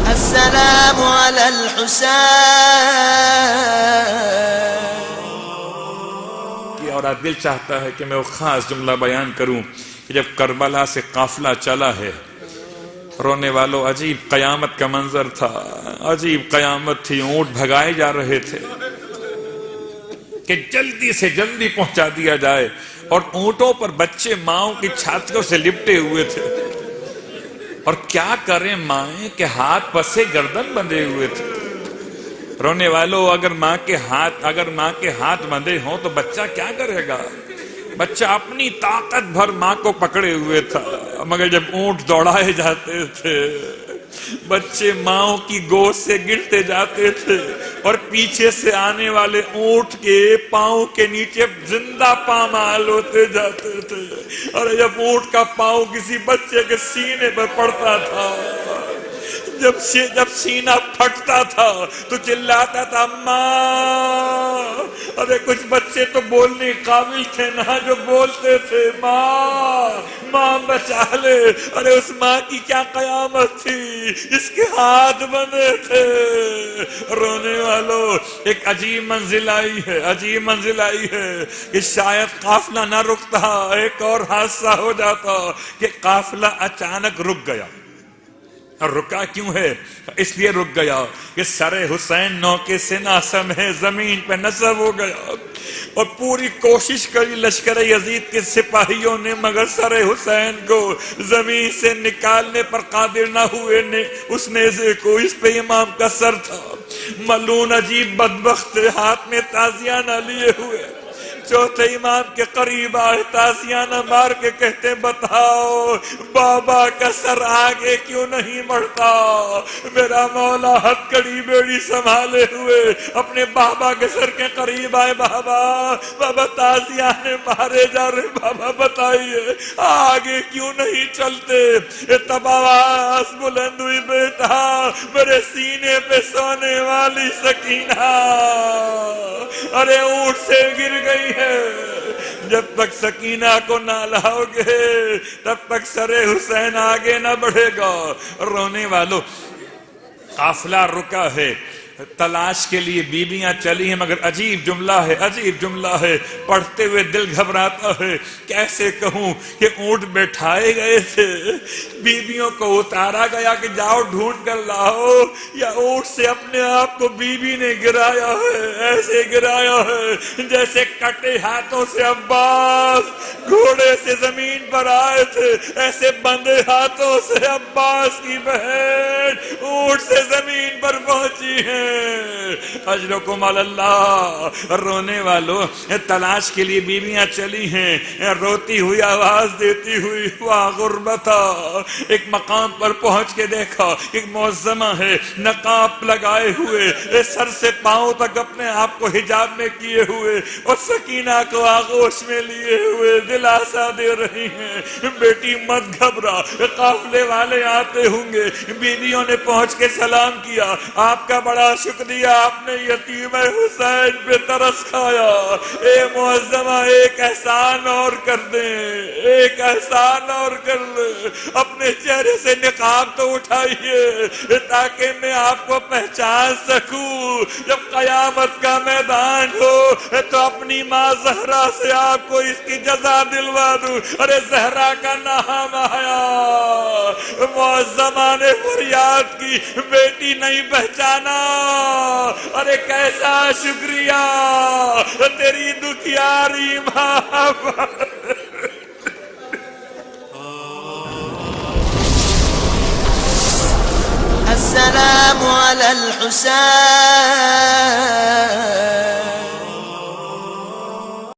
السلام علی الحسین. اور دل چاہتا ہے کہ میں وہ خاص جملہ بیان کروں کہ جب کربلا سے قافلہ چلا ہے، رونے والوں، عجیب قیامت کا منظر تھا، عجیب قیامت تھی. اونٹ بھگائے جا رہے تھے کہ جلدی سے جلدی پہنچا دیا جائے، اور اونٹوں پر بچے ماؤں کی چھاتیوں سے لپٹے ہوئے تھے. اور کیا کریں مائیں کہ ہاتھ پسے گردن بندھے ہوئے تھے. رونے والوں، اگر ماں کے ہاتھ بندھے ہوں تو بچہ کیا کرے گا؟ بچہ اپنی طاقت بھر ماں کو پکڑے ہوئے تھا، مگر جب اونٹ دوڑائے جاتے تھے بچے ماں کی گود سے گرتے جاتے تھے، اور پیچھے سے آنے والے اونٹ کے پاؤں کے نیچے زندہ پامال ہوتے جاتے تھے. اور جب اونٹ کا پاؤں کسی بچے کے سینے پر پڑتا تھا، جب سینہ پھٹتا تھا تو چلاتا تھا ماں. ارے کچھ بچے تو بولنے قابل تھے نہ جو بولتے تھے ماں ماں بچا لے. ارے اس ماں کی کیا قیامت تھی، اس کے ہاتھ بندھے تھے. رونے والوں، ایک عجیب منزل آئی ہے کہ شاید قافلہ نہ رکتا، ایک اور حادثہ ہو جاتا کہ قافلہ اچانک رک گیا. اور رکا کیوں ہے؟ اس لیے رک گیا کہ سر حسین نوکے سے ناسم ہے، زمین پہ نصب ہو گیا. اور پوری کوشش کری لشکر یزید کے سپاہیوں نے، مگر سر حسین کو زمین سے نکالنے پر قادر نہ ہوئے. اس نیزے کو، اس پہ امام کا سر تھا. ملعون عجیب بدبخت ہاتھ میں تازیانہ لیے ہوئے چوتھے امام کے قریب آئے، تازیانہ مار کے کہتے بتاؤ بابا کا سر آگے کیوں نہیں بڑھتا؟ میرا مولا ہتھ کڑی بیڑی سنبھالے ہوئے اپنے بابا کے سر کے قریب آئے. بابا تازیانے مارے جا رہے، بابا بتائیے آگے کیوں نہیں چلتے؟ تب آواز بلند ہوئی، بیٹا میرے سینے پہ سونے والی سکینہ ارے اونٹ سے گر گئی ہے. جب تک سکینہ کو نہ لاؤ گے تب تک سر حسین آگے نہ بڑھے گا. رونے والوں، قافلہ رکا ہے، تلاش کے لیے بیویاں چلی ہیں، مگر عجیب جملہ ہے، پڑھتے ہوئے دل گھبراتا ہے. کیسے کہوں کہ اونٹ بیٹھائے گئے تھے، بیویوں کو اتارا گیا کہ جاؤ ڈھونڈ کر لاؤ، یا اونٹ سے اپنے آپ کو بیوی نے گرایا ہے؟ ایسے گرایا ہے جیسے کٹے ہاتھوں سے عباس گھوڑے سے زمین پر آئے تھے، ایسے بندے ہاتھوں سے عباس کی بہن اونٹ سے زمین پر پہنچی ہے. اجرکم علی اللہ. رونے والوں، تلاش کے لیے بیویاں چلی ہیں، روتی ہوئی آواز دیتی ہوئی، واہ غربتا. ایک مقام پر پہنچ کے دیکھا ایک معظمہ ہے، نقاب لگائے ہوئے، سر سے پاؤں تک اپنے آپ کو حجاب میں کیے ہوئے، اور سکینہ کو آغوش میں لیے ہوئے دلاسا دے رہی ہیں، بیٹی مت گھبرا، قافلے والے آتے ہوں گے. بیویوں نے پہنچ کے سلام کیا، آپ کا بڑا شکریہ، آپ نے یتیم حسین پہ ترس کھایا. اے معظمہ ایک احسان اور کر دیں، ایک احسان اور کر دیں، اپنے چہرے سے نقاب تو اٹھائیے تاکہ میں آپ کو پہچان سکوں. جب قیامت کا میدان ہو تو اپنی ماں زہرا سے آپ کو اس کی جزا دلوا دوں. ارے زہرا کا نام آیا، معظمہ نے فریاد کی، بیٹی نہیں پہچانا. ارے کیسا شکریہ تیری دکھیاری ماں. السلام علی الحسین.